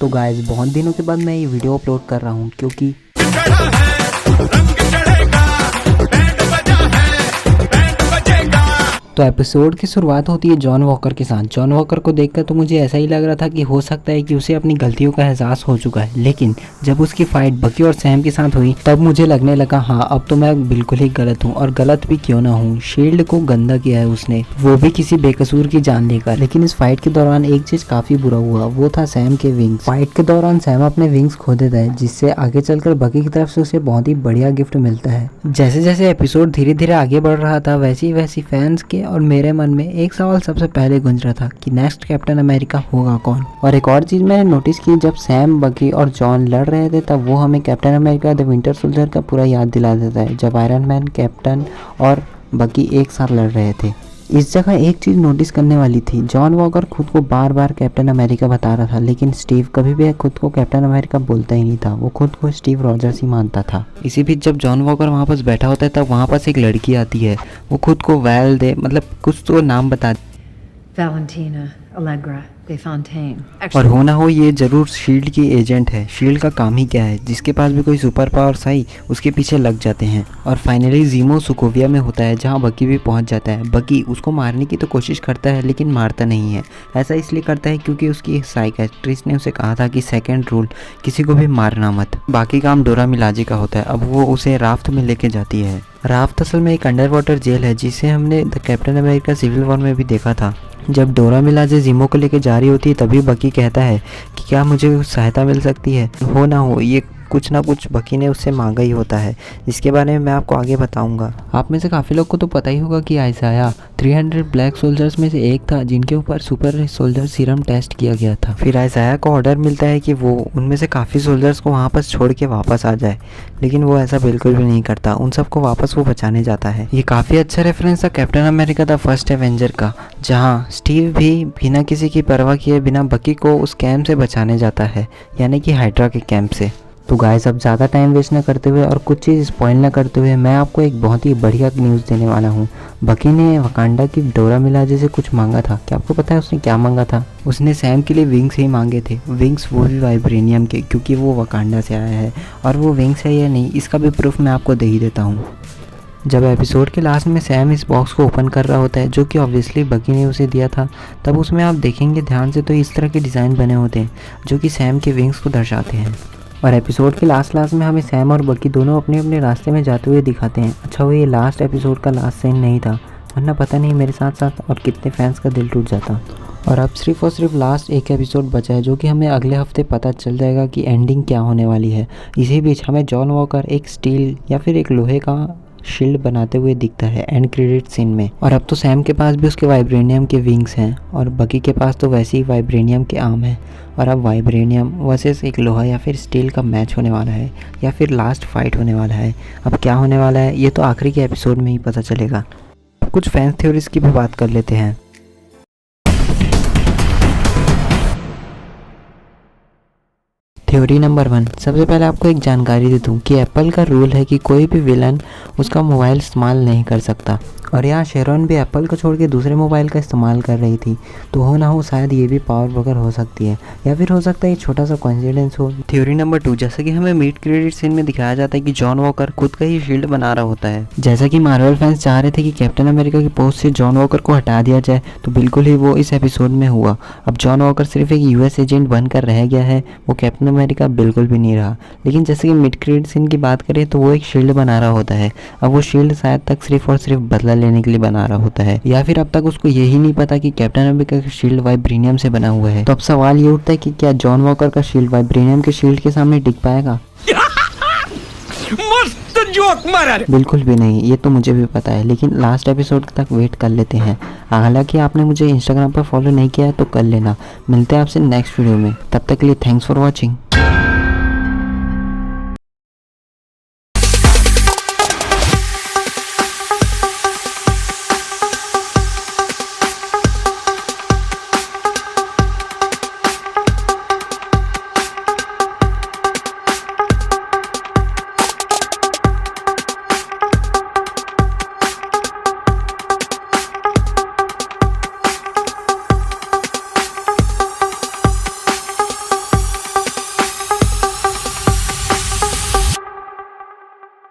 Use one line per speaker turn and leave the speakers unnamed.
तो गाइस बहुत दिनों के बाद मैं ये वीडियो अपलोड कर रहा हूँ क्योंकि तो एपिसोड की शुरुआत होती है जॉन वॉकर के साथ। जॉन वॉकर को देखकर तो मुझे ऐसा ही लग रहा था कि हो सकता है कि उसे अपनी गलतियों का एहसास हो चुका है, लेकिन जब उसकी फाइट बकी और सैम के साथ हुई तब मुझे लगने लगा हाँ अब तो मैं बिल्कुल ही गलत हूँ, और गलत भी क्यों ना हूँ। शील्ड को गंदा किया है उसने, वो भी किसी बेकसूर की जान लेकर। लेकिन इस फाइट के दौरान एक चीज काफी बुरा हुआ, वो था सैम के विंग्स। फाइट के दौरान सैम अपने विंग्स खो देता है, जिससे आगे चलकर बकी की तरफ से उसे बहुत ही बढ़िया गिफ्ट मिलता है। जैसे जैसे एपिसोड धीरे धीरे आगे बढ़ रहा था वैसी वैसी फैंस के और मेरे मन में एक सवाल सबसे पहले गूंज रहा था कि नेक्स्ट कैप्टन अमेरिका होगा कौन। और एक और चीज मैंने नोटिस की, जब सैम बकी और जॉन लड़ रहे थे तब वो हमें captain America the winter soldier का पूरा याद दिला देता है, जब आयरन मैन, कैप्टन और बकी एक साथ लड़ रहे थे। इस जगह एक चीज नोटिस करने वाली थी, जॉन वॉकर खुद को बार बार कैप्टन अमेरिका बता रहा था, लेकिन स्टीव कभी भी खुद को कैप्टन अमेरिका बोलता ही नहीं था। वो खुद को स्टीव रॉजर्स ही मानता था। इसी बीच जब जॉन वॉकर वहाँ पास बैठा होता है तब वहाँ पास एक लड़की आती है, वो खुद को वैल दे मतलब कुछ तो नाम बता,
Valentina Allegra de Fontaine.
और हो ना हो ये जरूर शील्ड की एजेंट है। शील्ड का काम ही क्या है, जिसके पास भी कोई सुपर पावर्स आई उसके पीछे लग जाते हैं। और फाइनली जीमो सुकोविया में होता है, जहाँ बकी भी पहुंच जाता है। बकी उसको मारने की तो कोशिश करता है लेकिन मारता नहीं है। ऐसा इसलिए करता है क्योंकि उसकी साइकेट्रिस्ट ने उसे कहा था कि सेकेंड रूल, किसी को भी मारना मत। बाकी काम डोरा मिलाजे का होता है। अब वो उसे राफ्ट में लेके जाती है। राफ्ट असल में एक अंडर वाटर जेल है, जिसे हमने the Captain America civil war में भी देखा था। जब डोरा मिलाजे जीमो को लेके जा रही होती है तभी बकी कहता है कि क्या मुझे सहायता मिल सकती है। हो ना हो ये कुछ ना कुछ बकी ने उससे मांगा ही होता है, जिसके बारे में मैं आपको आगे बताऊंगा। आप में से काफ़ी लोग को तो पता ही होगा कि आइसाया 300 ब्लैक सोल्जर्स में से एक था जिनके ऊपर सुपर सोल्जर सीरम टेस्ट किया गया था। फिर आइसाया को ऑर्डर मिलता है कि वो उनमें से काफ़ी सोल्जर्स को वहाँ पर छोड़ के वापस आ जाए, लेकिन वो ऐसा बिल्कुल भी नहीं करता। उन सबको वापस वो बचाने जाता है। ये काफ़ी अच्छा रेफरेंस था captain America the first Avenger का, जहाँ स्टीव भी बिना किसी की परवाह किए बिना बकी को उस कैंप से बचाने जाता है, यानी कि हाइड्रा के कैंप से। तो गाइस अब ज़्यादा टाइम वेस्ट ना करते हुए और कुछ चीज़ स्पॉइल ना करते हुए मैं आपको एक बहुत ही बढ़िया न्यूज़ देने वाला हूँ। बकी ने वकांडा की डोरा मिलाजे से कुछ मांगा था। क्या आपको पता है उसने क्या मांगा था? उसने सैम के लिए विंग्स ही मांगे थे। विंग्स वो भी वाइब्रेनियम के, क्योंकि वो वकांडा से आया है। और वो विंग्स है या नहीं इसका भी प्रूफ मैं आपको दे ही देता हूँ। जब एपिसोड के लास्ट में सैम इस बॉक्स को ओपन कर रहा होता है, जो कि ऑब्वियसली बकी ने उसे दिया था, तब उसमें आप देखेंगे ध्यान से तो इस तरह के डिज़ाइन बने होते हैं जो कि सैम के विंग्स को दर्शाते हैं। और एपिसोड के लास्ट में हमें सैम और बकी दोनों अपने अपने रास्ते में जाते हुए दिखाते हैं। अच्छा वो ये लास्ट एपिसोड का लास्ट सीन नहीं था, वरना पता नहीं मेरे साथ साथ और कितने फैंस का दिल टूट जाता। और अब सिर्फ और सिर्फ लास्ट एक एपिसोड बचा है, जो कि हमें अगले हफ्ते पता चल जाएगा कि एंडिंग क्या होने वाली है। इसी बीच हमें जॉन वॉकर एक स्टील या फिर एक लोहे का शील्ड बनाते हुए दिखता है एंड क्रेडिट सीन में। और अब तो सैम के पास भी उसके वाइब्रेनियम के विंग्स हैं और बकी के पास तो वैसे ही वाइब्रेनियम के आर्म है। और अब वाइब्रेनियम वर्सेस एक लोहा या फिर स्टील का मैच होने वाला है, या फिर लास्ट फाइट होने वाला है। अब क्या होने वाला है ये तो आखिरी के एपिसोड में ही पता चलेगा। अब कुछ फैंस थ्योरीज की भी बात कर लेते हैं। थ्योरी नंबर 1, सबसे पहले आपको एक जानकारी दे दूं कि एप्पल का रूल है कि कोई भी विलन उसका मोबाइल इस्तेमाल नहीं कर सकता। और यहाँ शेरॉन भी एप्पल को छोड़ के दूसरे मोबाइल का इस्तेमाल कर रही थी, तो हो ना हो शायद ये भी पावर ब्रोकर हो सकती है, या फिर हो सकता है ये छोटा सा कोइंसिडेंस हो। थ्योरी नंबर 2, जैसा कि हमें मिड क्रेडिट सीन में दिखाया जाता है कि जॉन वॉकर खुद का ही शील्ड बना रहा होता है। जैसा कि मार्वल फैंस चाह रहे थे कि कैप्टन अमेरिका की पोस्ट से जॉन वॉकर को हटा दिया जाए, तो बिल्कुल ही वो इस एपिसोड में हुआ। अब जॉन वॉकर सिर्फ एक यूएस एजेंट बनकर रह गया है, वो कैप्टन अमेरिका बिल्कुल भी नहीं रहा। लेकिन जैसे कि मिड क्रेडिट सीन की बात करें तो वो एक शील्ड बना रहा होता है। अब वो शील्ड शायद तक सिर्फ और सिर्फ बदला लेने के लिए बना रहा होता है, या फिर अब तक उसको यही नहीं पता कि कैप्टन अमेरिका का शील्ड वाइब्रेनियम से बना हुआ है। तो अब सवाल ये उठता है कि क्या जॉन वॉकर का शील्ड वाइब्रेनियम के शील्ड के सामने टिक पाएगा?
मस्त जोक मारा।
बिल्कुल भी नहीं, ये तो मुझे भी पता है, लेकिन लास्ट एपिसोड तक वेट कर लेते हैं। हालांकि आपने मुझे इंस्टाग्राम पर फॉलो नहीं किया है तो कर लेना। मिलते हैं आपसे नेक्स्ट वीडियो में, तब तक के लिए थैंक्स फॉर वॉचिंग।